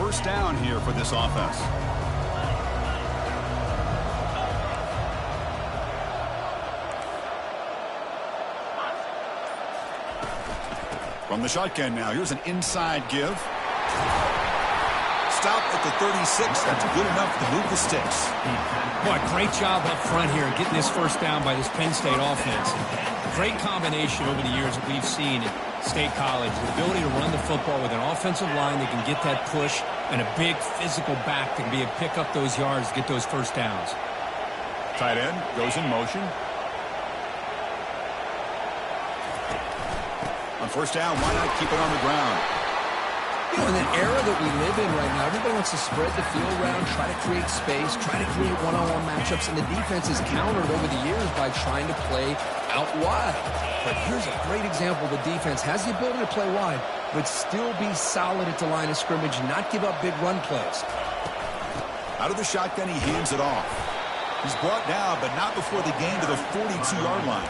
first down here for this offense. From the shotgun now, here's an inside give. Stop at the 36. That's good enough to move the sticks. Boy, great job up front here getting this first down by this Penn State offense. Great combination over the years that we've seen at State College. The ability to run the football with an offensive line that can get that push and a big physical back that can be able to pick up those yards to get those first downs. Tight end goes in motion. On first down, why not keep it on the ground? You know, in the era that we live in right now, everybody wants to spread the field around, try to create space, try to create one-on-one matchups, and the defense is countered over the years by trying to play out wide. But here's a great example. The defense has the ability to play wide, but still be solid at the line of scrimmage and not give up big run plays. Out of the shotgun, he hands it off. He's brought down, but not before the gain to the 42-yard line.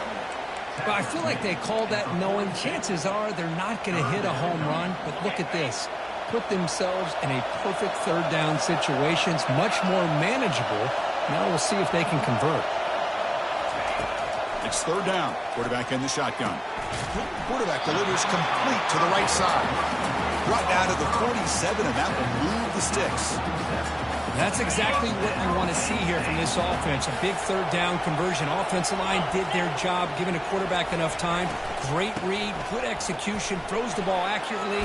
But I feel like they called that knowing chances are they're not going to hit a home run. But look at this. Put themselves in a perfect third down situation. It's much more manageable. Now we'll see if they can convert. It's third down. Quarterback in the shotgun. Quarterback delivers complete to the right side. Brought down to the 47, and that will move the sticks. That's exactly what you want to see here from this offense. A big third down conversion. Offensive line did their job, giving a quarterback enough time. Great read, good execution, throws the ball accurately.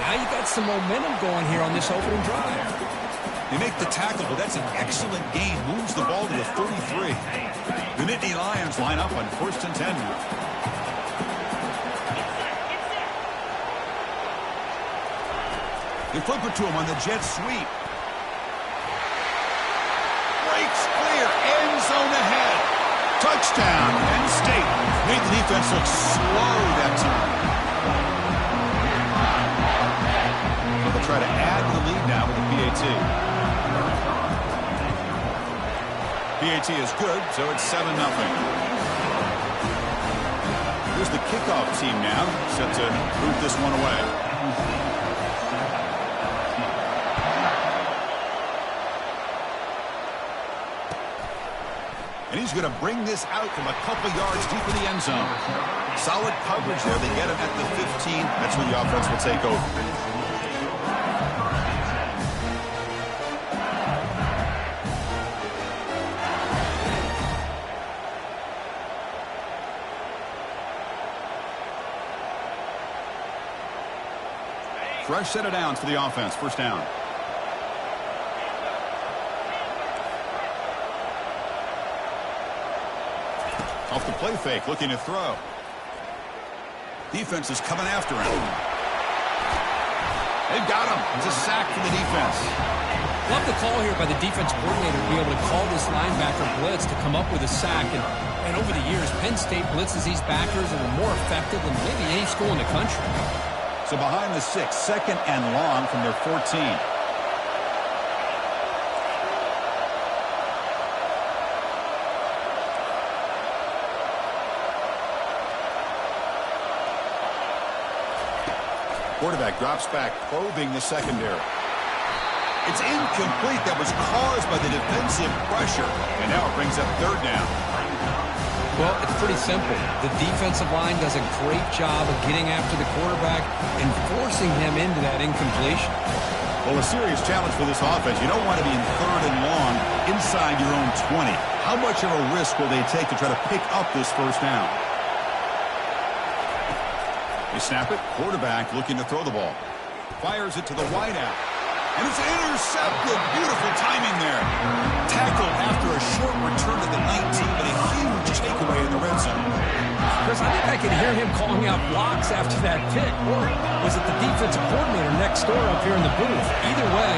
Now you got some momentum going here on this opening drive. They make the tackle, but that's an excellent gain. Moves the ball to the 33. The Nittany Lions line up on 1st and 10 now. They flip it to him on the jet sweep. Breaks clear, end zone ahead. Touchdown, Penn State. Made the defense look slow that time. They'll try to add to the lead now with the PAT. PAT is good, so it's 7-0. Here's the kickoff team now, set to move this one away. And he's going to bring this out from a couple yards deep in the end zone. Solid coverage there. They get him at the 15. That's where the offense will take over. Fresh set of downs for the offense. First down. Off the play fake, looking to throw. Defense is coming after him. They've got him. It's a sack for the defense. Love the call here by the defense coordinator to be able to call this linebacker blitz to come up with a sack. And over the years, Penn State blitzes these backers and are more effective than maybe any school in the country. So behind the 6, second and long from their 14. Quarterback drops back, probing the secondary. It's incomplete. That was caused by the defensive pressure. And now it brings up third down. Well, it's pretty simple. The defensive line does a great job of getting after the quarterback and forcing him into that incompletion. Well, a serious challenge for this offense. You don't want to be in third and long inside your own 20. How much of a risk will they take to try to pick up this first down? They snap it. Quarterback looking to throw the ball. Fires it to the wideout. And it's intercepted. Beautiful timing there. Tackled after a short return to the 19, but a huge takeaway in the red zone. Chris, I think I can hear him calling out blocks after that pick. Or was it the defensive coordinator next door up here in the booth? Either way,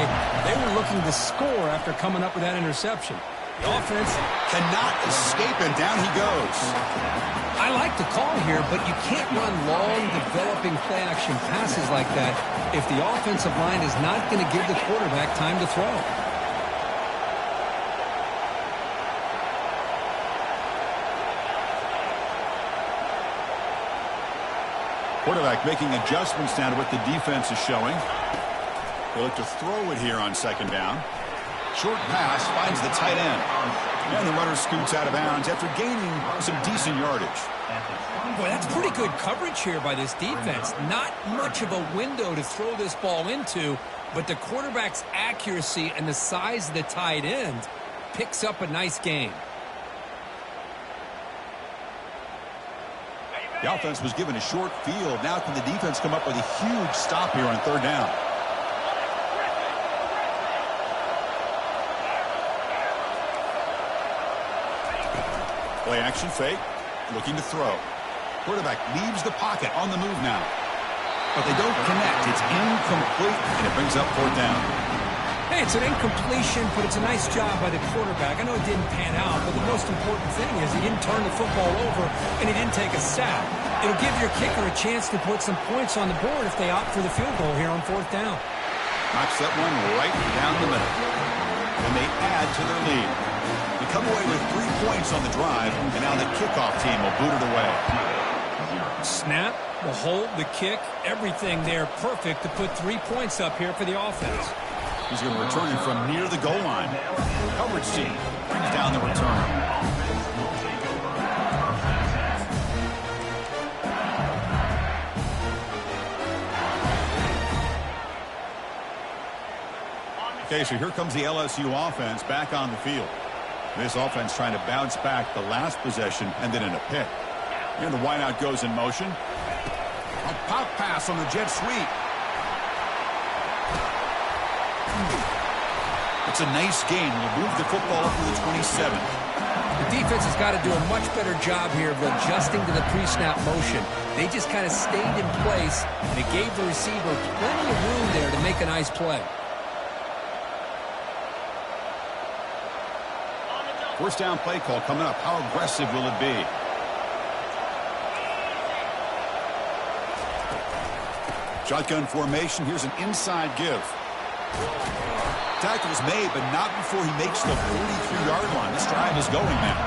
they were looking to score after coming up with that interception. The offense cannot escape, and down he goes. I like the call here, but you can't run long, developing play-action passes like that if the offensive line is not going to give the quarterback time to throw. Quarterback making adjustments now to what the defense is showing. They look to throw it here on second down. Short pass finds the tight end. And the runner scoots out of bounds after gaining some decent yardage. Boy, that's pretty good coverage here by this defense. Not much of a window to throw this ball into, but the quarterback's accuracy and the size of the tight end picks up a nice gain. The offense was given a short field. Now can the defense come up with a huge stop here on third down? Play action fake, looking to throw. Quarterback leaves the pocket on the move now. But they don't connect. It's incomplete, and it brings up fourth down. Hey, it's an incompletion, but it's a nice job by the quarterback. I know it didn't pan out, but the most important thing is he didn't turn the football over, and he didn't take a sack. It'll give your kicker a chance to put some points on the board if they opt for the field goal here on fourth down. Knocks that one right down the middle. And they add to their lead. They come away with 3 points on the drive, and now the kickoff team will boot it away. Snap, the hold, the kick, everything there perfect to put 3 points up here for the offense. He's going to return it from near the goal line. Coverage team brings down the return. Okay, so here comes the LSU offense back on the field. This offense trying to bounce back the last possession and then in a pick. And the wideout goes in motion. A pop pass on the jet sweep. It's a nice gain. We'll move the football up to the 27. The defense has got to do a much better job here of adjusting to the pre-snap motion. They just kind of stayed in place, and it gave the receiver plenty of room there to make a nice play. First down play call coming up. How aggressive will it be? Shotgun formation. Here's an inside give. Tackle's made, but not before he makes the 43-yard line. This drive is going now.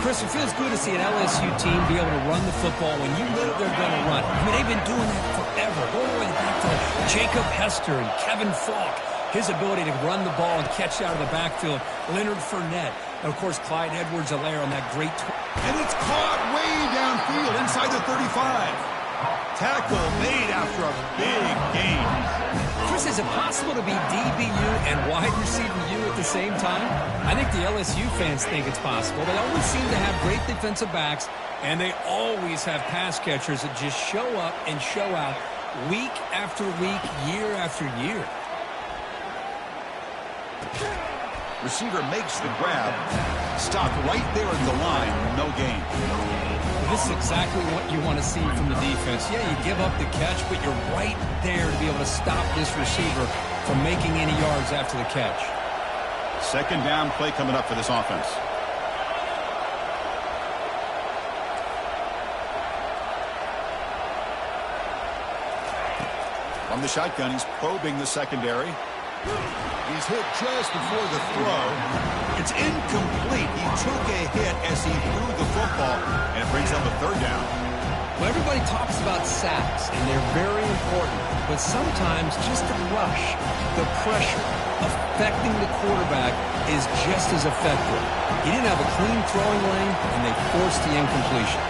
Chris, it feels good to see an LSU team be able to run the football when you know they're going to run. I mean, they've been doing that forever. Going all the way back to Jacob Hester and Kevin Falk. His ability to run the ball and catch out of the backfield. Leonard Fournette. And, of course, Clyde Edwards-Helaire on that great... And it's caught way downfield inside the 35. Tackle made after a big gain. Chris, is it possible to be DBU and wide receiver U at the same time? I think the LSU fans think it's possible. They always seem to have great defensive backs, and they always have pass catchers that just show up and show out week after week, year after year. Receiver makes the grab. Stopped right there at the line. No gain. This is exactly what you want to see from the defense. Yeah, you give up the catch, but you're right there to be able to stop this receiver from making any yards after the catch. Second down play coming up for this offense. From the shotgun, he's probing the secondary. He's hit just before the throw. It's incomplete. He took a hit as he threw the football, and it brings up a third down. Well, everybody talks about sacks, and they're very important. But sometimes just the rush, the pressure, affecting the quarterback is just as effective. He didn't have a clean throwing lane, and they forced the incompletion.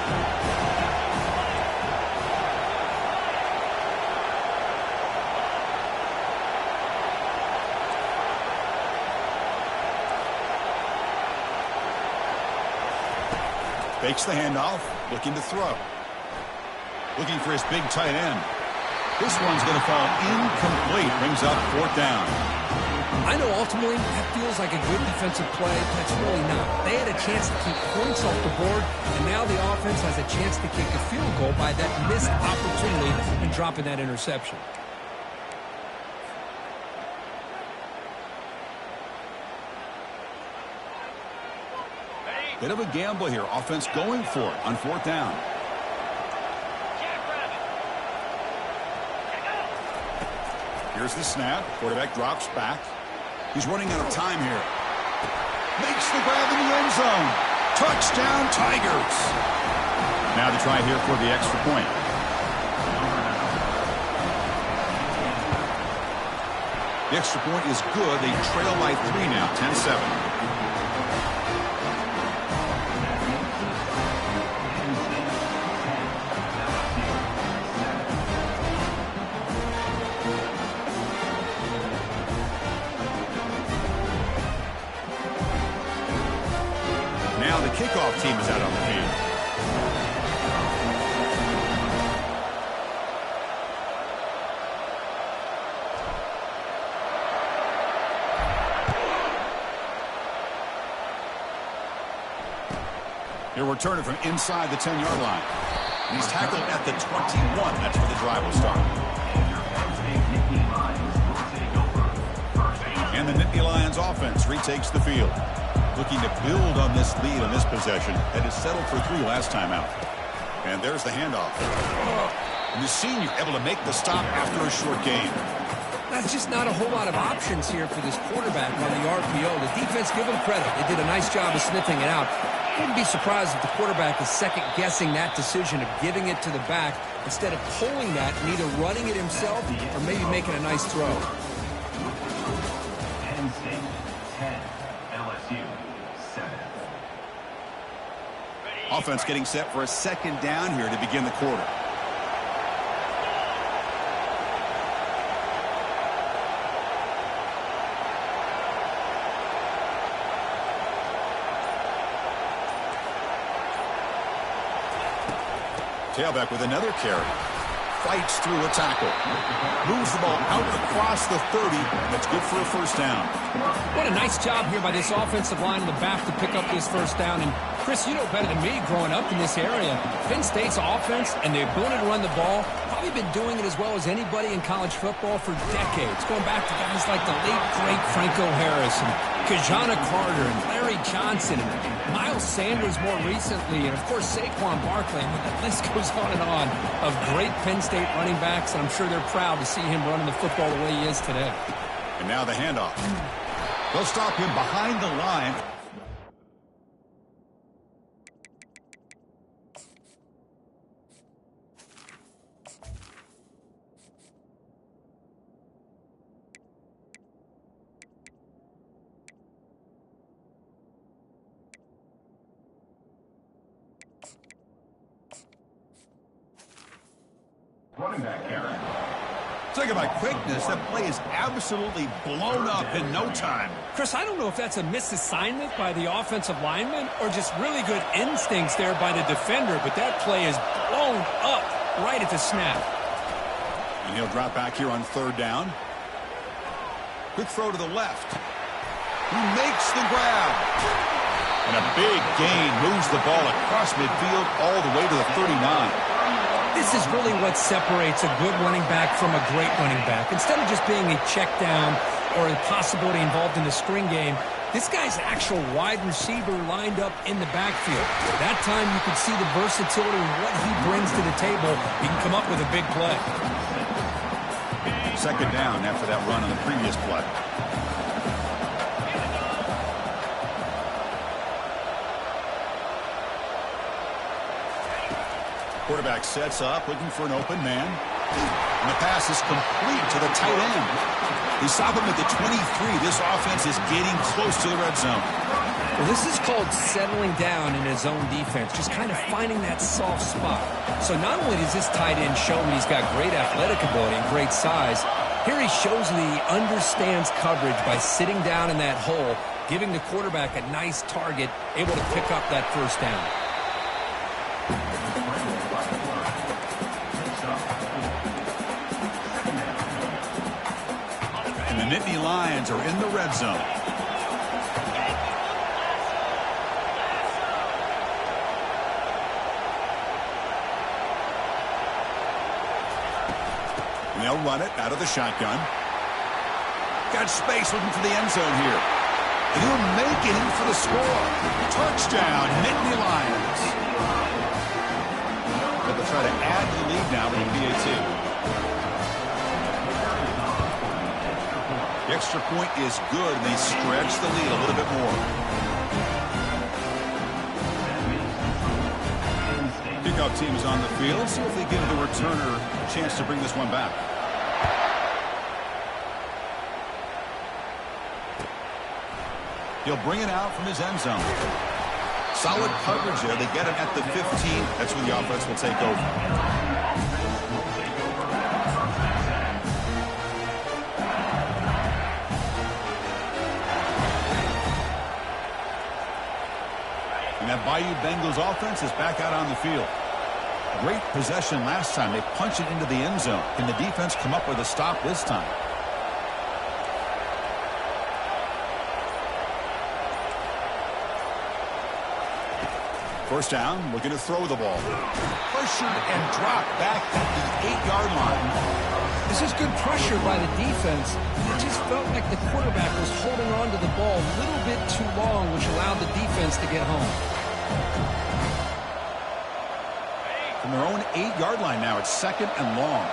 Fakes the handoff, looking to throw. Looking for his big tight end. This one's going to fall incomplete. Brings up fourth down. I know ultimately that feels like a good defensive play, but it's really not. They had a chance to keep points off the board, and now the offense has a chance to kick a field goal by that missed opportunity and dropping that interception. Bit of a gamble here. Offense going for it on fourth down. Here's the snap. Quarterback drops back. He's running out of time here. Makes the grab in the end zone. Touchdown, Tigers. Now to try here for the extra point. The extra point is good. They trail by 3 now, 10-7. Now the kickoff team is out on the field. He'll return it from inside the 10-yard line. And he's tackled at the 21. That's where the drive will start. And the Nittany Lions offense retakes the field, looking to build on this lead on this possession that is settled for 3 last time out. And there's the handoff. And the senior able to make the stop after a short gain. That's just not a whole lot of options here for this quarterback on the RPO. The defense, give him credit. They did a nice job of sniffing it out. Wouldn't be surprised if the quarterback is second-guessing that decision of giving it to the back instead of pulling that and either running it himself or maybe making a nice throw. Penn State 10, LSU 7. Offense getting set for a second down here to begin the quarter. Tailback with another carry. Fights through a tackle. Moves the ball out across the 30. That's good for a first down. What a nice job here by this offensive line in the back to pick up this first down. And, Chris, you know better than me growing up in this area. Penn State's offense and the ability to run the ball, probably been doing it as well as anybody in college football for decades. Going back to guys like the late, great Franco Harris and Kajana Carter and Larry Johnson and Miles Sanders more recently, and, of course, Saquon Barkley. I mean, the list goes on of great Penn State running backs, and I'm sure they're proud to see him running the football the way he is today. And now the handoff. They'll stop him behind the line. Running back carry. Talking about quickness, that play is absolutely blown up in no time. Chris, I don't know if that's a misassignment by the offensive lineman or just really good instincts there by the defender, but that play is blown up right at the snap. And he'll drop back here on third down. Quick throw to the left. He makes the grab. And a big gain moves the ball across midfield all the way to the 39. This is really what separates a good running back from a great running back. Instead of just being a check down or a possibility involved in the screen game, this guy's actual wide receiver lined up in the backfield. That time you could see the versatility and what he brings to the table. He can come up with a big play. Second down after that run on the previous play. Quarterback sets up, looking for an open man. And the pass is complete to the tight end. They stop him at the 23. This offense is getting close to the red zone. Well, this is called settling down in his own defense, just kind of finding that soft spot. So not only does this tight end show that he's got great athletic ability and great size, here he shows that he understands coverage by sitting down in that hole, giving the quarterback a nice target, able to pick up that first down. The Nittany Lions are in the red zone. And they'll run it out of the shotgun. Got space looking for the end zone here. And he'll make it in for the score. Touchdown, Nittany Lions. But they'll try to add to the lead now with the PAT. The extra point is good, and they stretch the lead a little bit more. Kickoff team is on the field. See if they give the returner a chance to bring this one back. He'll bring it out from his end zone. Solid coverage there. They get him at the 15. That's where the offense will take over. And that Bayou Bengals offense is back out on the field. Great possession last time. They punch it into the end zone. Can the defense come up with a stop this time? First down, looking to throw the ball. Pressured and dropped back at the 8-yard line. This is good pressure by the defense. It just felt like the quarterback was holding on to the ball a little bit too long, which allowed the defense to get home. From their own 8-yard line now, it's 2nd and long.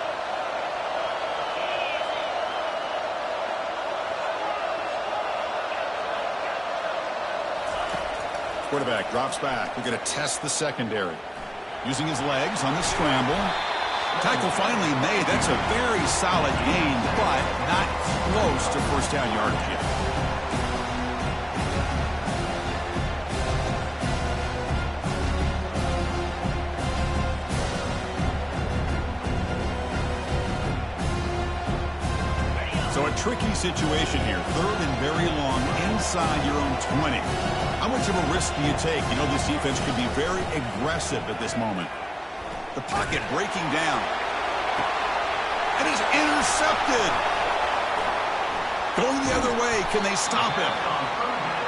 Quarterback drops back. We're going to test the secondary. Using his legs on the scramble. Tackle finally made. That's a very solid gain, but not close to first down yardage yet. So a tricky situation here. 3rd and very long inside your own 20. How much of a risk do you take? You know this defense could be very aggressive at this moment. The pocket breaking down. And he's intercepted. Going the other way. Can they stop him?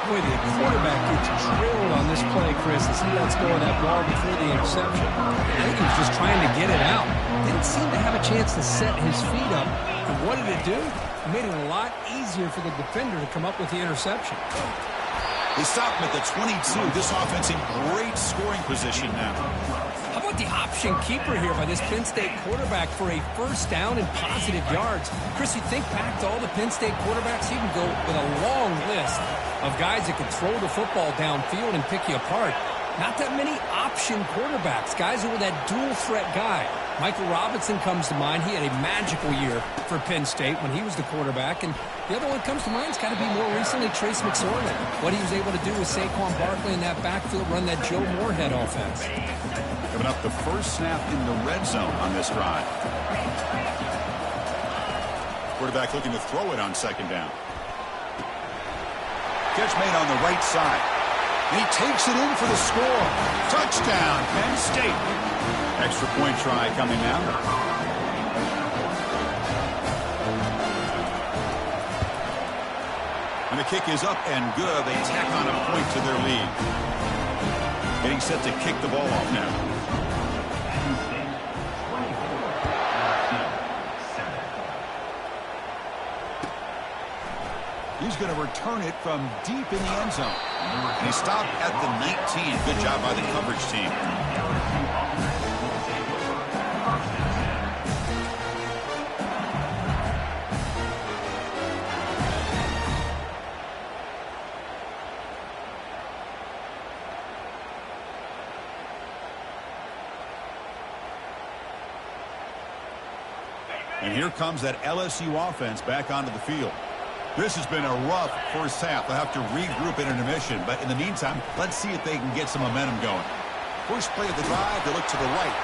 Boy, the quarterback gets drilled on this play, Chris, as he lets go of that ball before the interception. I think he was just trying to get it out. Didn't seem to have a chance to set his feet up. And what did it do? It made it a lot easier for the defender to come up with the interception. They stopped him at the 22. This offense in great scoring position now. How about the option keeper here by this Penn State quarterback for a first down and positive yards? Chris, you think back to all the Penn State quarterbacks, you can go with a long list of guys that can throw the football downfield and pick you apart. Not that many option quarterbacks, guys who were that dual threat guy. Michael Robinson comes to mind. He had a magical year for Penn State when he was the quarterback. And the other one that comes to mind has got to be more recently Trace McSorley. What he was able to do with Saquon Barkley in that backfield, run that Joe Moorhead offense. Coming up the first snap in the red zone on this drive. Quarterback looking to throw it on 2nd down. Catch made on the right side. And he takes it in for the score. Touchdown, Penn State. Extra point try coming now. And the kick is up and good. They tack on a point to their lead. Getting set to kick the ball off now. He's going to return it from deep in the end zone. And he stopped at the 19. Good job by the coverage team. And here comes that LSU offense back onto the field. This has been a rough first half. They'll have to regroup in intermission. But in the meantime, let's see if they can get some momentum going. First play of the drive, they look to the right.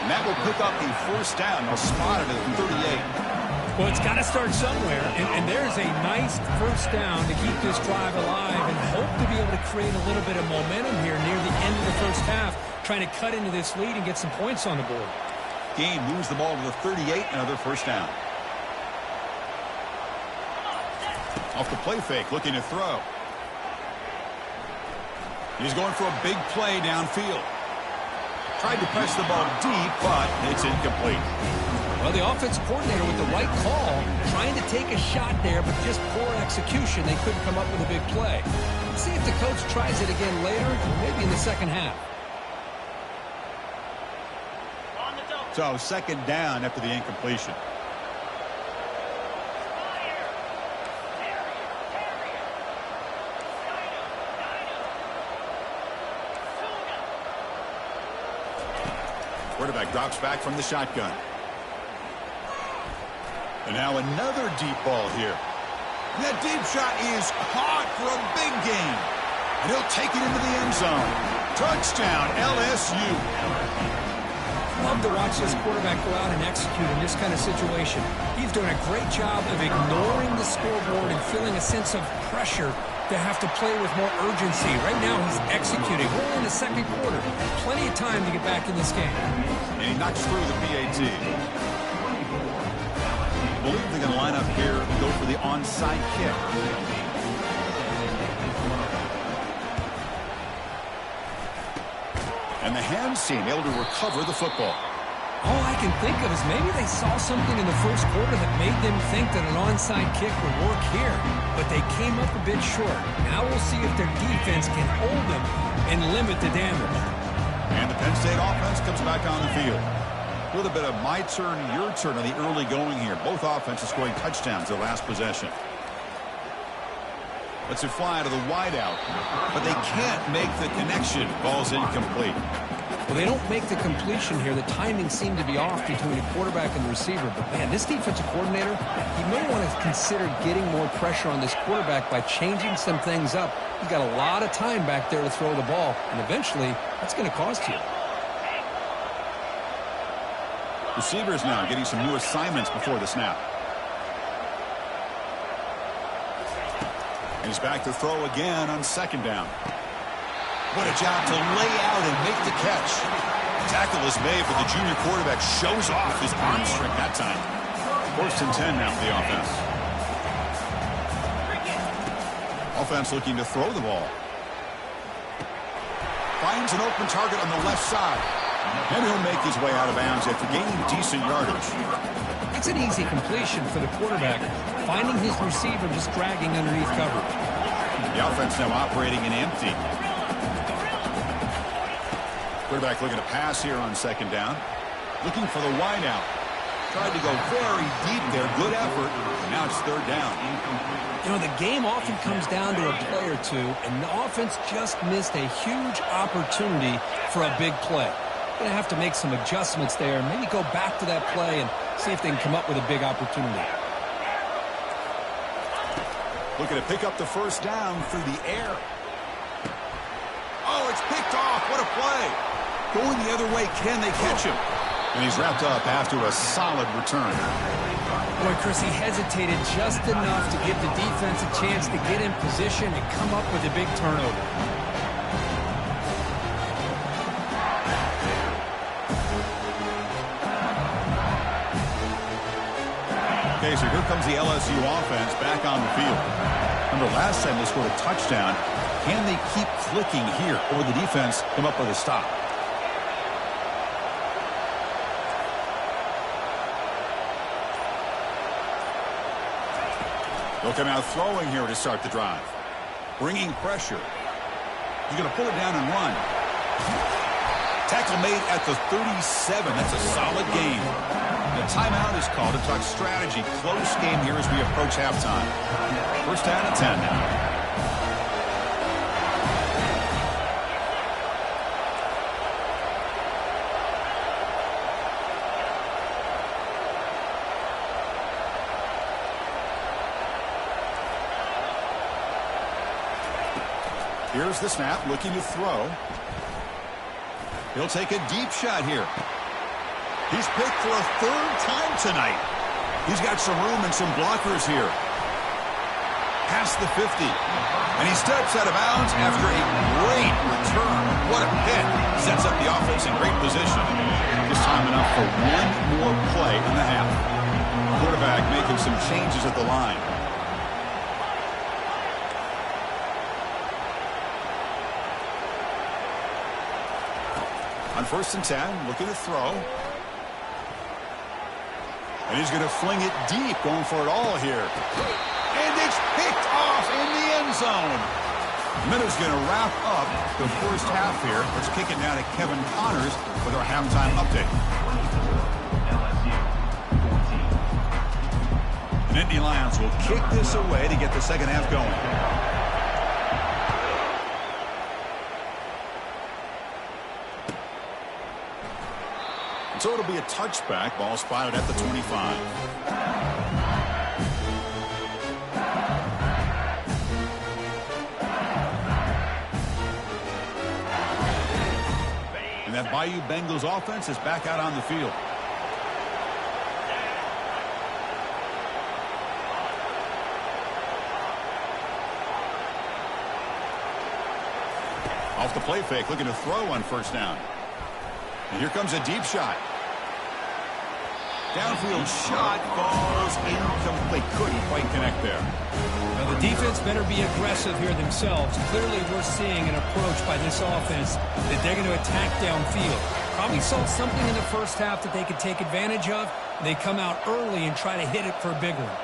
And that will pick up a first down. They'll spot it at the 38. Well, it's got to start somewhere. And there's a nice first down to keep this drive alive and hope to be able to create a little bit of momentum here near the end of the first half, trying to cut into this lead and get some points on the board. Game moves the ball to the 38, another first down. Off the play fake, looking to throw. He's going for a big play downfield. Tried to press the ball deep, but it's incomplete. Well, the offensive coordinator with the right call, trying to take a shot there, but just poor execution. They couldn't come up with a big play. Let's see if the coach tries it again later, or maybe in the second half. So, 2nd down after the incompletion. Quarterback drops back from the shotgun. And now another deep ball here. And that deep shot is caught for a big gain. And he'll take it into the end zone. Touchdown, LSU. Love to watch this quarterback go out and execute in this kind of situation. He's doing a great job of ignoring the scoreboard and feeling a sense of pressure to have to play with more urgency. Right now, he's executing. We're in the second quarter. Plenty of time to get back in this game. And he knocks through the PAT. I believe they're going to line up here and go for the onside kick. And the hands team able to recover the football. All I can think of is maybe they saw something in the first quarter that made them think that an onside kick would work here. But they came up a bit short. Now we'll see if their defense can hold them and limit the damage. And the Penn State offense comes back on the field. A little bit of my turn, your turn on the early going here. Both offenses scoring touchdowns their last possession. Let's it fly to the wideout. But they can't make the connection. Ball's incomplete. Well, they don't make the completion here. The timing seemed to be off between the quarterback and the receiver. But, man, this defensive coordinator, he may want to consider getting more pressure on this quarterback by changing some things up. He's got a lot of time back there to throw the ball. And eventually, that's going to cost you. Receivers now getting some new assignments before the snap. And he's back to throw again on second down. What a job to lay out and make the catch. Tackle is made, but the junior quarterback shows off his arm strength that time. 1st and 10 now for the offense. Offense looking to throw the ball. Finds an open target on the left side. And he'll make his way out of bounds after gaining decent yardage. It's an easy completion for the quarterback, finding his receiver just dragging underneath coverage. The offense now operating in empty. Quarterback looking to pass here on second down. Looking for the wideout. Tried to go very deep there. Good effort. Now it's third down. You know, the game often comes down to a play or two, and the offense just missed a huge opportunity for a big play. Going to have to make some adjustments there, maybe go back to that play and see if they can come up with a big opportunity. Looking to pick up the first down through the air. Oh, it's picked off. What a play. Going the other way, can they catch him? And he's wrapped up after a solid return. Boy, Chris, he hesitated just enough to give the defense a chance to get in position and come up with a big turnover. Okay, so here comes the LSU offense back on the field. Remember, last time they scored a touchdown. Can they keep clicking here, or will the defense come up with a stop? They'll come out throwing here to start the drive. Bringing pressure. He's going to pull it down and run. Tackle made at the 37. That's a solid gain. The timeout is called to talk strategy. Close game here as we approach halftime. First down and 10 now. Here's the snap, looking to throw. He'll take a deep shot here. He's picked for a third time tonight. He's got some room and some blockers here. Past the 50. And he steps out of bounds after a great return. What a hit. Sets up the offense in great position. Just time enough for one more play in the half. Quarterback making some changes at the line. On 1st and 10, looking to throw. And he's going to fling it deep, going for it all here. And it's picked off in the end zone. Minnows going to wrap up the first half here. Let's kick it down to Kevin Connors with our halftime update. The Nittany Lions will kick this away to get the second half going. So it'll be a touchback. Ball spotted at the 25. that Bayou Bengals offense is back out on the field. Off the play fake, looking to throw on first down. And here comes a deep shot. Downfield shot falls incomplete. Couldn't quite connect there. Now, the defense better be aggressive here themselves. Clearly, we're seeing an approach by this offense that they're going to attack downfield. Probably saw something in the first half that they could take advantage of. They come out early and try to hit it for a big one.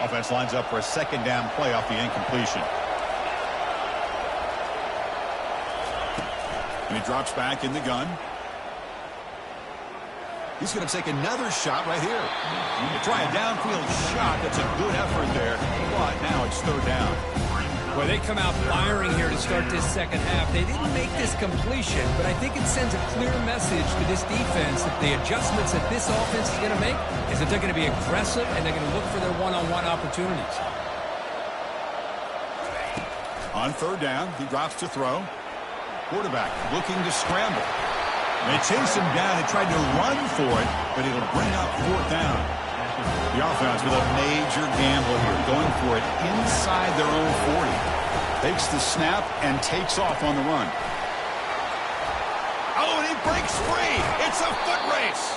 Offense lines up for a second down play off the incompletion. And he drops back in the gun. He's going to take another shot right here. To try a downfield shot. That's a good effort there. But now it's third down. Well, they come out firing here to start this second half. They didn't make this completion, but I think it sends a clear message to this defense that the adjustments that this offense is going to make is that they're going to be aggressive and they're going to look for their one-on-one opportunities. On third down, he drops to throw. Quarterback looking to scramble. And they chase him down. They tried to run for it, but it'll bring up fourth down. The offense with a major gamble here, going for it inside their own 40. Takes the snap and takes off on the run. Oh, and he breaks free. It's a foot race.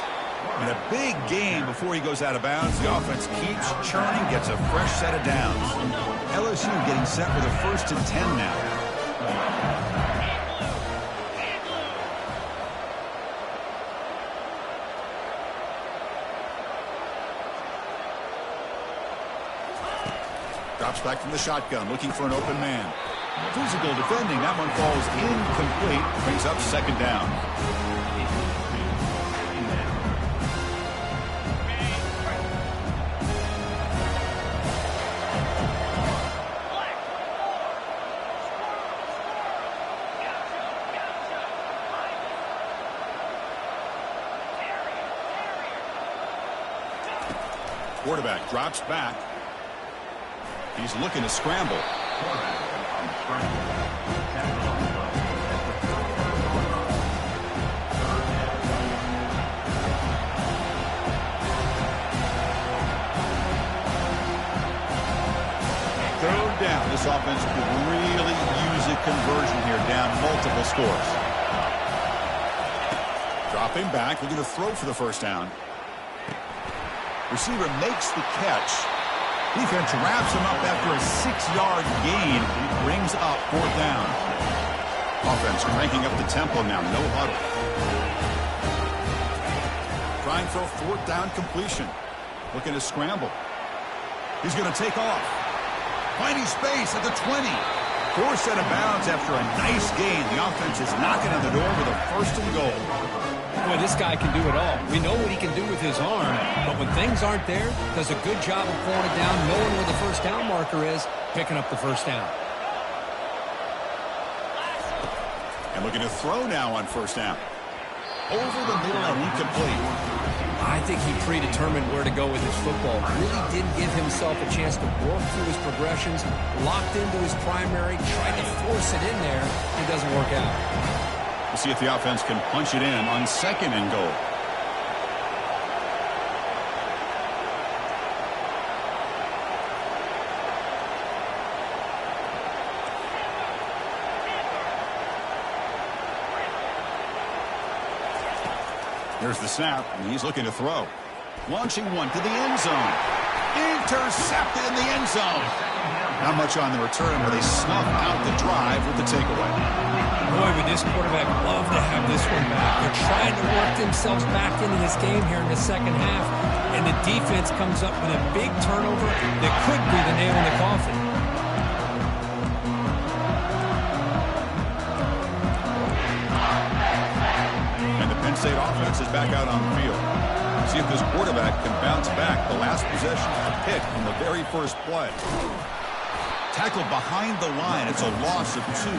And a big gain before he goes out of bounds. The offense keeps churning, gets a fresh set of downs. LSU getting set for the 1st and 10 now. Drops back from the shotgun, looking for an open man. Physical defending. That one falls incomplete. Brings up second down. Quarterback drops back. He's looking to scramble. Third down. This offense could really use a conversion here, down multiple scores. Dropping back, looking to throw for the first down. Receiver makes the catch. Defense wraps him up after a 6-yard gain. He brings up fourth down. Offense cranking up the tempo now. No huddle. Trying for a fourth down completion. Looking to scramble. He's going to take off. Finding space at the 20. Forced out of bounds after a nice gain. The offense is knocking on the door with a 1st and goal. Boy, this guy can do it all. We know what he can do with his arm, but when things aren't there, does a good job of pulling it down, knowing where the first down marker is, picking up the first down. And looking to throw now on first down. Over the middle and incomplete. I think he predetermined where to go with his football. Really didn't give himself a chance to work through his progressions, locked into his primary, tried to force it in there. It doesn't work out. We'll see if the offense can punch it in on 2nd and goal. There's the snap, and he's looking to throw. Launching one to the end zone. Intercepted in the end zone. Not much on the return, but they snuff out the drive with the takeaway. Boy, would this quarterback love to have this one back. They're trying to work themselves back into this game here in the second half, and the defense comes up with a big turnover that could be the nail in the coffin. And the Penn State offense is back out on the field. See if this quarterback can bounce back. The last possession, a pick in the very first play. Tackled behind the line. It's a loss of 2.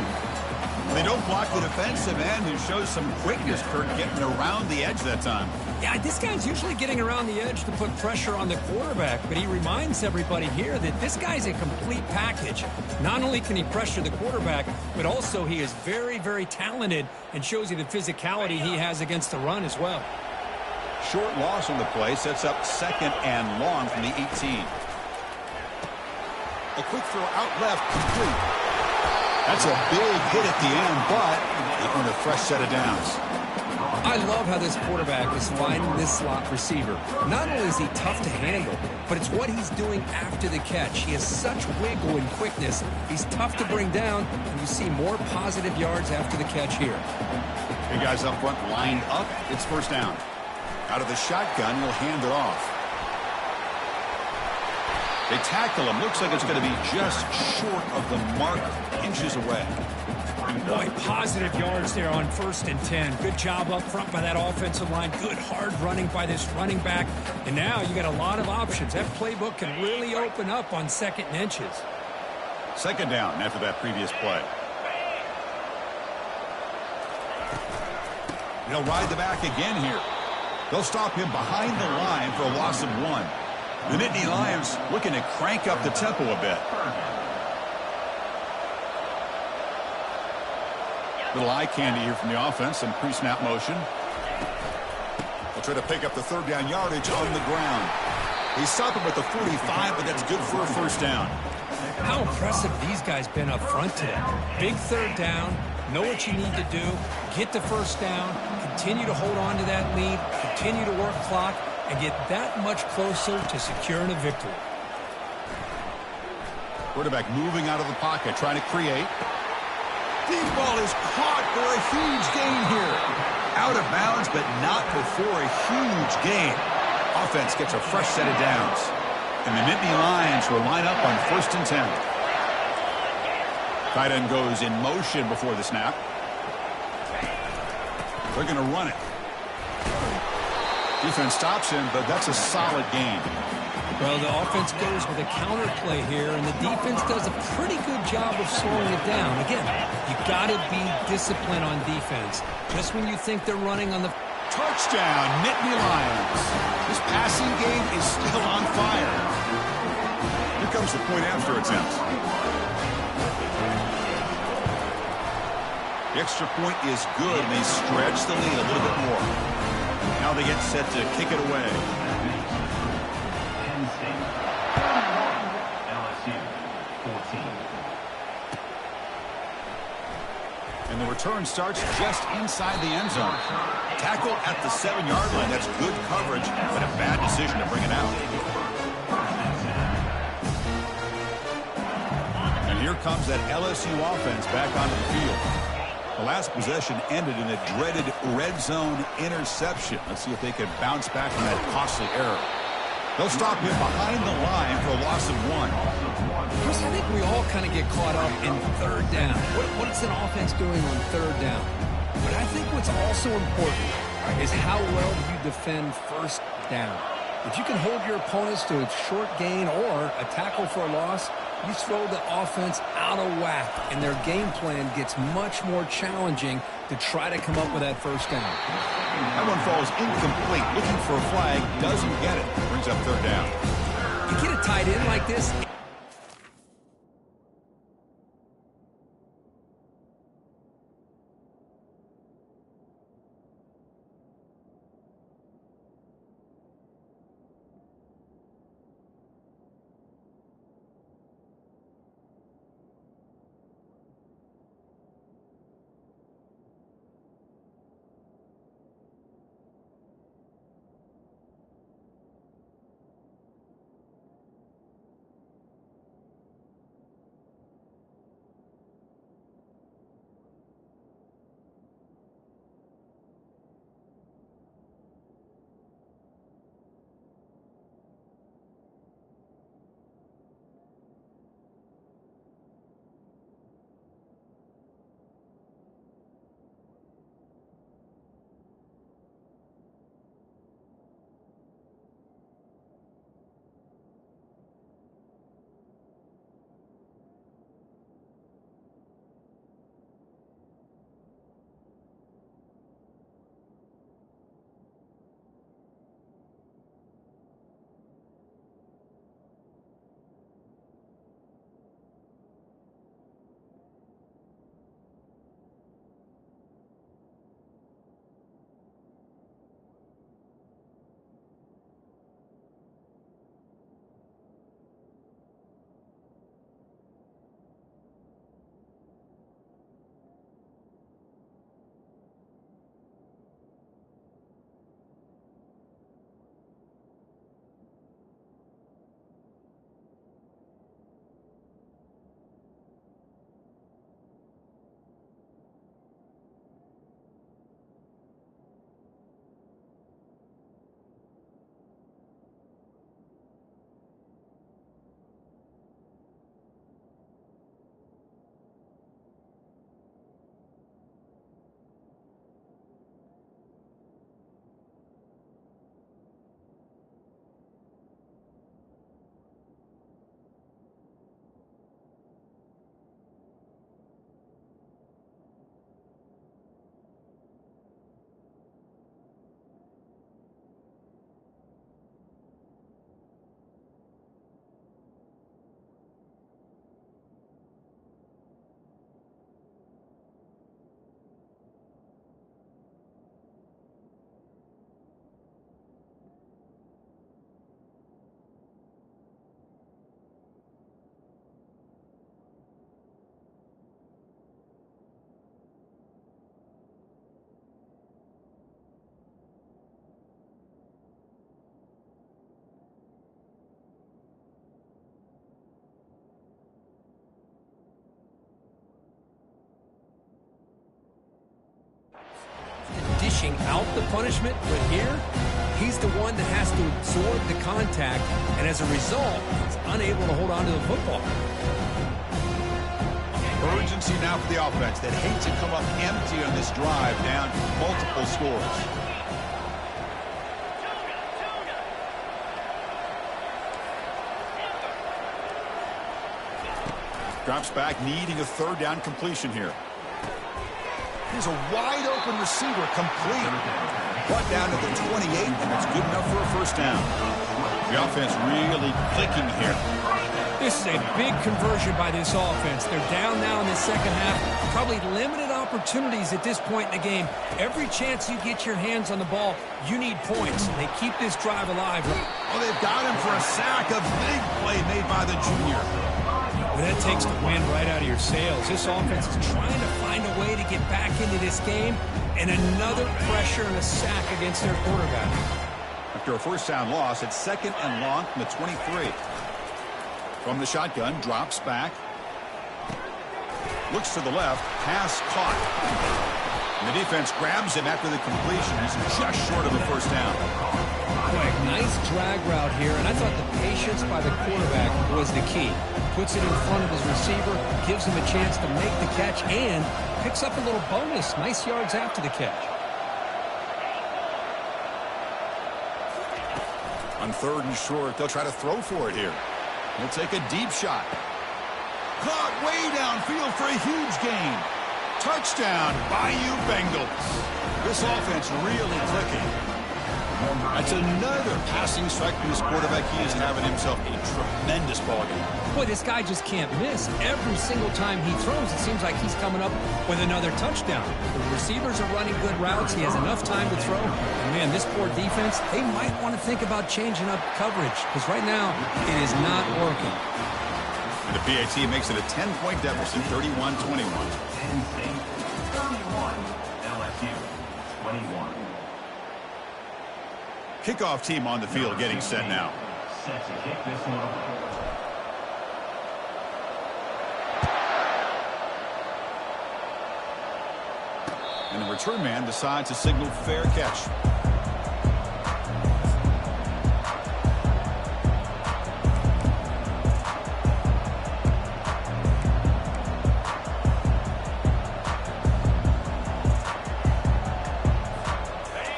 They don't block the defensive end, who shows some quickness, Kirk, getting around the edge that time. Yeah, this guy's usually getting around the edge to put pressure on the quarterback, but he reminds everybody here that this guy's a complete package. Not only can he pressure the quarterback, but also he is very, very talented and shows you the physicality he has against the run as well. Short loss on the play sets up 2nd and long from the 18. A quick throw out left, complete. That's a big hit at the end, but they earn a fresh set of downs. I love how this quarterback is finding this slot receiver. Not only is he tough to handle, but it's what he's doing after the catch. He has such wiggle and quickness. He's tough to bring down, and you see more positive yards after the catch here. Big guys up front lined up. It's 1st down. Out of the shotgun, he'll hand it off. They tackle him. Looks like it's going to be just short of the mark, inches away. Boy, positive yards there on 1st and 10. Good job up front by that offensive line. Good hard running by this running back. And now you got a lot of options. That playbook can really open up on 2nd and inches. 2nd down after that previous play. They'll ride the back again here. They'll stop him behind the line for a loss of 1. The Nittany Lions looking to crank up the tempo a bit. Little eye candy here from the offense. Some pre-snap motion. They'll try to pick up the 3rd down yardage on the ground. They stop him at the 45, but that's good for a 1st down. How impressive these guys been up front today. Big 3rd down. Know what you need to do. Get the 1st down. Continue to hold on to that lead. Continue to work clock. And get that much closer to securing a victory. Quarterback moving out of the pocket, trying to create. Deep ball is caught for a huge gain here. Out of bounds, but not before a huge gain. Offense gets a fresh set of downs. And the Nittany Lions will line up on 1st and 10. Tight end goes in motion before the snap. They're going to run it. Defense stops him, but that's a solid gain. Well, the offense goes with a counter play here, and the defense does a pretty good job of slowing it down. Again, you got to be disciplined on defense. Just when you think they're running on the touchdown, Nittany Lions. This passing game is still on fire. Here comes the point after attempt. The extra point is good, and they stretch the lead a little bit more. Now they get set to kick it away. Penn State. LSU 14. And the return starts just inside the end zone. Tackle at the 7-yard line. That's good coverage, but a bad decision to bring it out. And here comes that LSU offense back onto the field. The last possession ended in a dreaded red zone interception. Let's see if they can bounce back from that costly error. They'll stop him behind the line for a loss of 1. Chris, I think we all kind of get caught up in 3rd down. What is an offense doing on 3rd down? But I think what's also important is how well you defend 1st down. If you can hold your opponents to a short gain or a tackle for a loss, you throw the offense out of whack, and their game plan gets much more challenging to try to come up with that 1st down. That one falls incomplete. Looking for a flag, doesn't get it. Brings up 3rd down. You get a tight end like this, dishing out the punishment, but here, he's the one that has to absorb the contact, and as a result, he's unable to hold on to the football. Urgency now for the offense that hates to come up empty on this drive, down multiple scores. Drops back, needing a third down completion here. Here's a wide open receiver, complete. Brought down to the 28, and that's good enough for a first down. The offense really clicking here. This is a big conversion by this offense. They're down now in the second half. Probably limited opportunities at this point in the game. Every chance you get your hands on the ball, you need points. They keep this drive alive. Oh, they've got him for a sack. A big play made by the junior. Well, that takes the wind right out of your sails. This offense is trying to find a way to get back into this game, and another pressure and a sack against their quarterback. After a first down loss, it's 2nd and long from the 23. From the shotgun, drops back. Looks to the left, pass caught. And the defense grabs him after the completion. He's just short of a first down. Quick, nice drag route here, and I thought the patience by the quarterback was the key. Puts it in front of his receiver, gives him a chance to make the catch, and picks up a little bonus. Nice yards after the catch. On 3rd and short, they'll try to throw for it here. He'll take a deep shot. Caught way downfield for a huge gain. Touchdown, Bayou Bengals. This offense really clicking. That's another passing strike from this quarterback. He is having himself a tremendous ballgame. Boy, this guy just can't miss. Every single time he throws, it seems like he's coming up with another touchdown. The receivers are running good routes. He has enough time to throw. And man, this poor defense, they might want to think about changing up coverage, because right now it is not working. And the PAT makes it a 10-point deficit, 31-21. 31, LSU, 21. Kickoff team on the field getting set now. Set to kick this one away. And the return man decides to signal fair catch.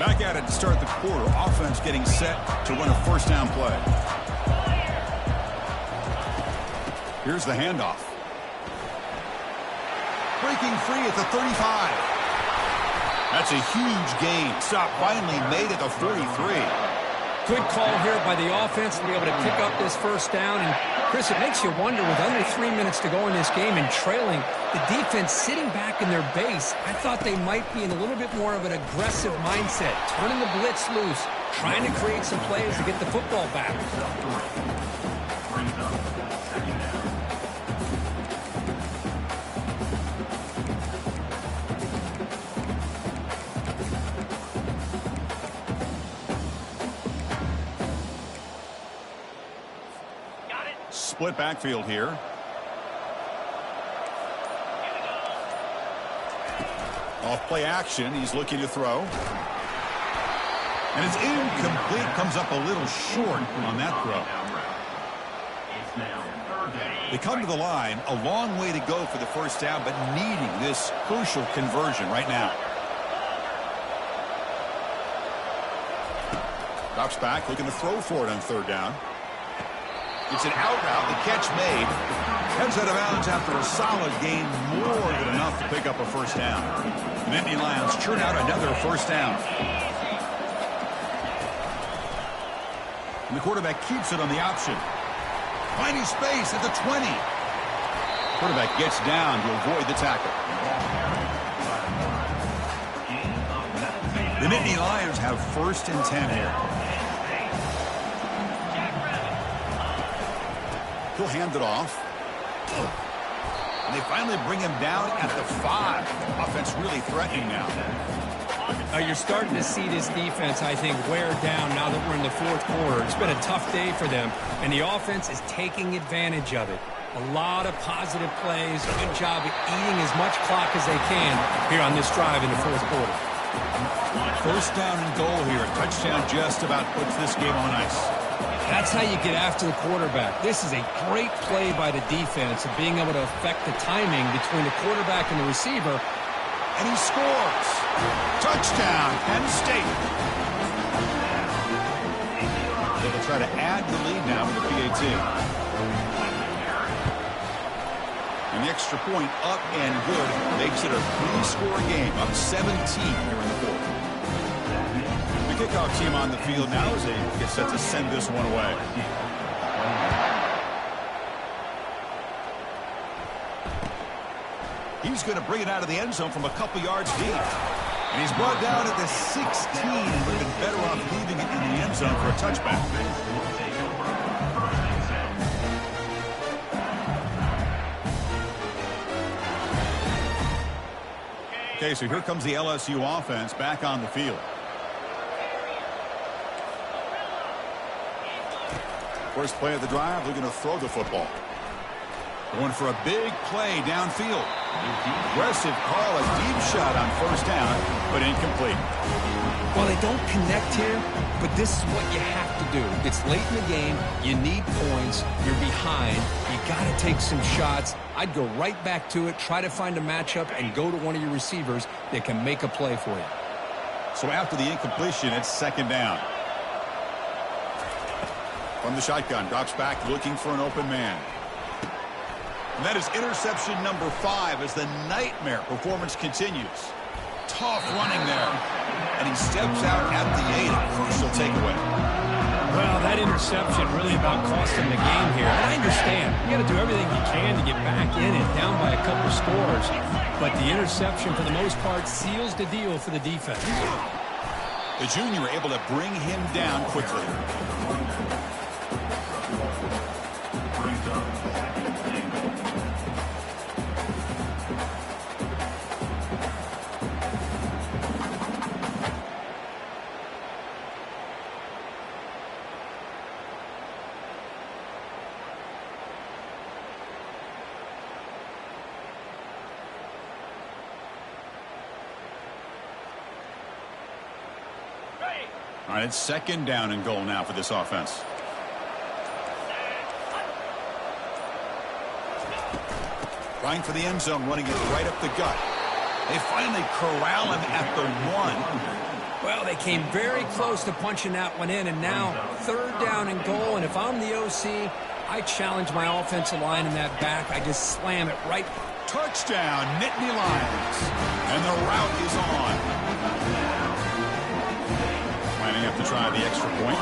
Back at it to start the quarter. Offense getting set to run a first down play. Here's the handoff. Breaking free at the 35. That's a huge gain. Stop finally made at the 43. Good call here by the offense to be able to pick up this first down. And, Chris, it makes you wonder, with under 3 minutes to go in this game and trailing, the defense sitting back in their base, I thought they might be in a little bit more of an aggressive mindset, turning the blitz loose, trying to create some plays to get the football back. Split backfield here. Off play action. He's looking to throw. And it's incomplete. Comes up a little short on that throw. They come to the line. A long way to go for the first down, but needing this crucial conversion right now. Drops back, looking to throw for it on 3rd down. It's an out route. The catch made. Heads out of bounds after a solid gain, more than enough to pick up a first down. The Nittany Lions churn out another first down. And the quarterback keeps it on the option. Finding space at the 20. Quarterback gets down to avoid the tackle. The Nittany Lions have 1st and 10 here. He'll hand it off. And they finally bring him down at the 5. Offense really threatening now. You're starting to see this defense, I think, wear down now that we're in the 4th quarter. It's been a tough day for them, and the offense is taking advantage of it. A lot of positive plays. Good job at eating as much clock as they can here on this drive in the 4th quarter. First down and goal here. A touchdown just about puts this game on ice. That's how you get after the quarterback. This is a great play by the defense of being able to affect the timing between the quarterback and the receiver. And he scores. Touchdown, Penn State. They will try to add the lead now with the PAT. And the extra point up and good makes it a 3-score game, up 17 here in the fourth. The kickoff team on the field now as they get set to send this one away. He's going to bring it out of the end zone from a couple yards deep. And he's brought down at the 16. Would have been better off leaving it in the end zone for a touchback. Okay, so here comes the LSU offense back on the field. First play of the drive, looking to throw the football. Going for a big play downfield. Aggressive call, a deep shot on first down, but incomplete. Well, they don't connect here, but this is what you have to do. It's late in the game. You need points. You're behind. You got to take some shots. I'd go right back to it, try to find a matchup, and go to one of your receivers that can make a play for you. So after the incompletion, it's second down. From the shotgun, drops back looking for an open man. And that is interception number 5 as the nightmare performance continues. Tough running there. And he steps out at the 8, a crucial takeaway. Well, that interception really about cost him the game here. And I understand. You got to do everything you can to get back in it, down by a couple scores. But the interception, for the most part, seals the deal for the defense. The junior able to bring him down quickly. All right, it's second down and goal now for this offense. Trying for the end zone, running it right up the gut. They finally corral him at the 1. Well, they came very close to punching that one in, and now third down and goal. And if I'm the OC, I challenge my offensive line in that back. I just slam it right. Touchdown, Nittany Lions. And the route is on. Lining up to try the extra point.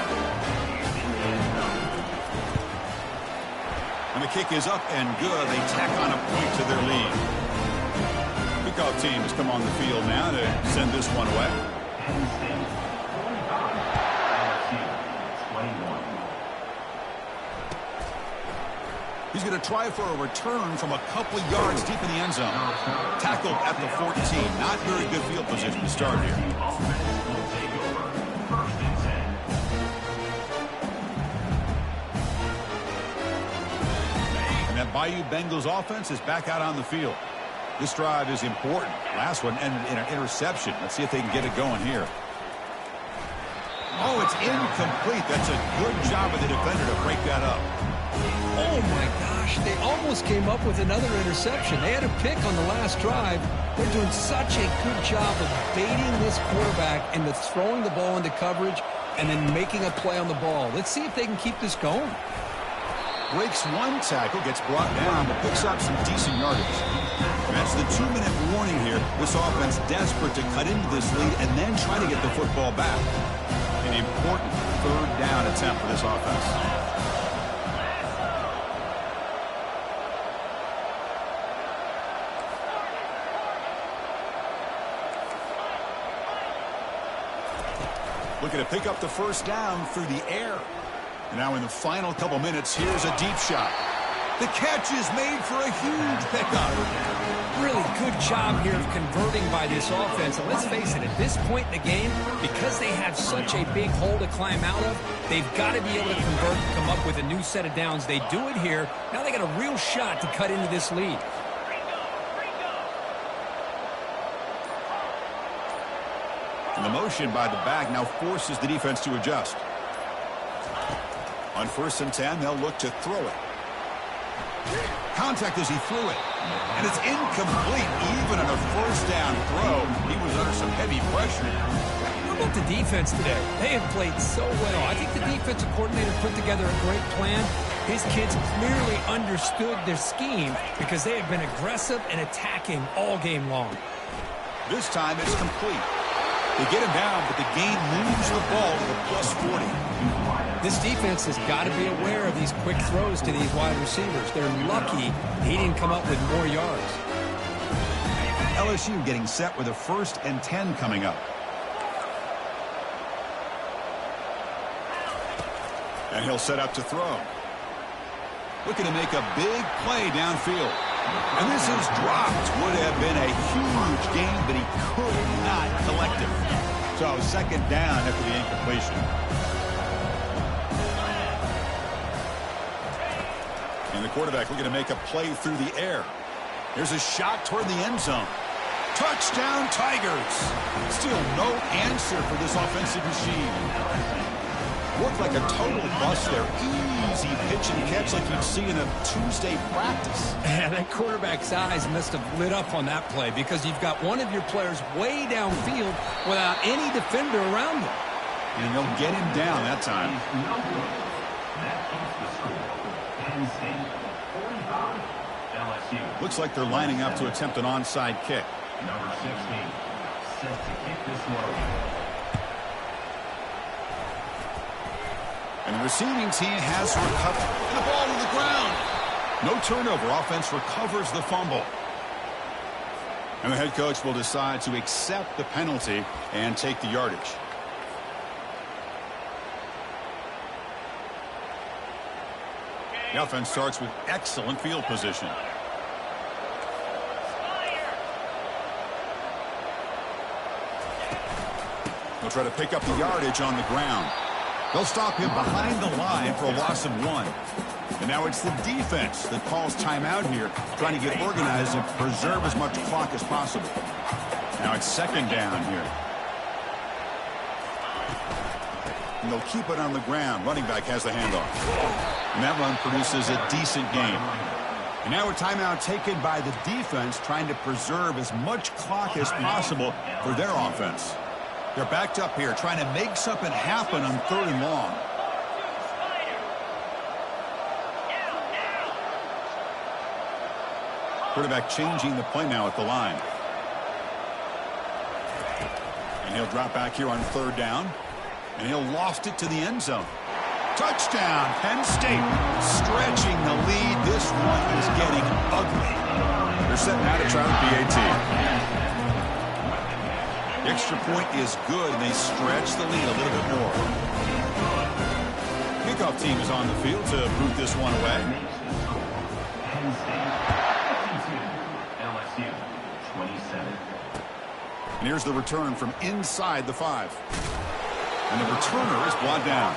And the kick is up and good. They tack on a point to their lead. Kickoff team has come on the field now to send this one away. He's going to try for a return from a couple of yards deep in the end zone. Tackled at the 14. Not very good field position to start here. Bayou Bengals offense is back out on the field. This drive is important. Last one ended in an interception. Let's see if they can get it going here. Oh, it's incomplete. That's a good job of the defender to break that up. Oh, my gosh. They almost came up with another interception. They had a pick on the last drive. They're doing such a good job of baiting this quarterback into throwing the ball into coverage and then making a play on the ball. Let's see if they can keep this going. Breaks one tackle, gets brought down, but picks up some decent yardage. That's the 2-minute warning here. This offense desperate to cut into this lead and then try to get the football back. An important third down attempt for this offense. Looking to pick up the first down through the air. And now in the final couple minutes, here's a deep shot. The catch is made for a huge pickup. Really good job here of converting by this offense. And let's face it, at this point in the game, because they have such a big hole to climb out of, they've got to be able to convert and come up with a new set of downs. They do it here. Now they got a real shot to cut into this lead. And the motion by the back now forces the defense to adjust. On 1st and 10, they'll look to throw it. Contact as he threw it. And it's incomplete. Even on a 1st down throw, he was under some heavy pressure. How about the defense today? They have played so well. I think the defensive coordinator put together a great plan. His kids clearly understood their scheme because they have been aggressive and attacking all game long. This time it's complete. They get him down, but the game moves the ball to the +40. This defense has got to be aware of these quick throws to these wide receivers. They're lucky he didn't come up with more yards. LSU getting set with a 1st and 10 coming up. And he'll set up to throw. Looking to make a big play downfield. And this is dropped. Would have been a huge gain, but he could not collect it. So 2nd down after the incompletion. And the quarterback looking to make a play through the air. Here's a shot toward the end zone. Touchdown, Tigers. Still no answer for this offensive machine. Looked like a total bust there. Easy pitch and catch like you'd see in a Tuesday practice. And that quarterback's eyes must have lit up on that play because you've got one of your players way downfield without any defender around him. And they'll get him down that time. Looks like they're lining up to attempt an onside kick. Number 16, set to kick this one. And the receiving team has recovered. And the ball to the ground. No turnover. Offense recovers the fumble. And the head coach will decide to accept the penalty and take the yardage. The offense starts with excellent field position. They'll try to pick up the yardage on the ground. They'll stop him behind the line for a loss of 1. And now it's the defense that calls timeout here, trying to get organized and preserve as much clock as possible. Now it's 2nd down here. And they'll keep it on the ground. Running back has the handoff. And that run produces a decent gain. And now a timeout taken by the defense, trying to preserve as much clock as possible for their offense. They're backed up here, trying to make something happen on 3rd and long. Quarterback changing the play now at the line. And he'll drop back here on 3rd down. And he'll loft it to the end zone. Touchdown, Penn State. Stretching the lead. This one is getting ugly. They're setting out to try the PAT. The extra point is good, and they stretch the lead a little bit more. Kickoff team is on the field to boot this one away. LSU 27. And here's the return from inside the 5. And the returner is brought down.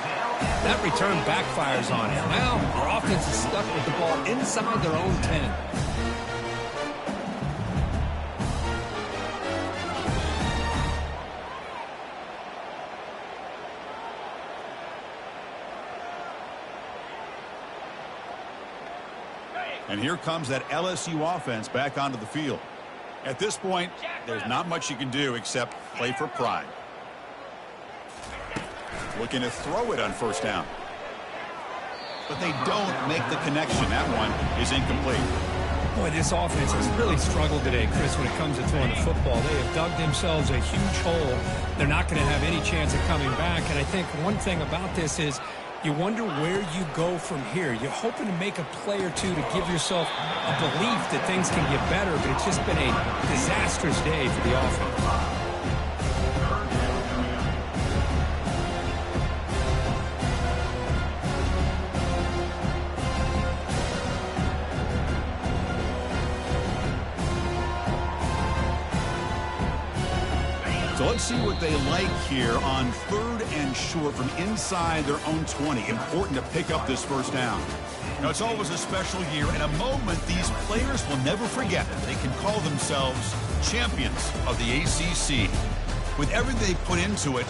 That return backfires on him. Now our offense is stuck with the ball inside their own 10. And here comes that LSU offense back onto the field. At this point, there's not much you can do except play for pride. Looking to throw it on 1st down. But they don't make the connection. That one is incomplete. Boy, this offense has really struggled today, Chris, when it comes to throwing the football. They have dug themselves a huge hole. They're not going to have any chance of coming back. And I think one thing about this is you wonder where you go from here. You're hoping to make a play or two to give yourself a belief that things can get better, but it's just been a disastrous day for the offense. So let's see what they like here on 3rd and short from inside their own 20. Important to pick up this 1st down. Now, it's always a special year and a moment these players will never forget. They can call themselves champions of the ACC. with everything they put into it,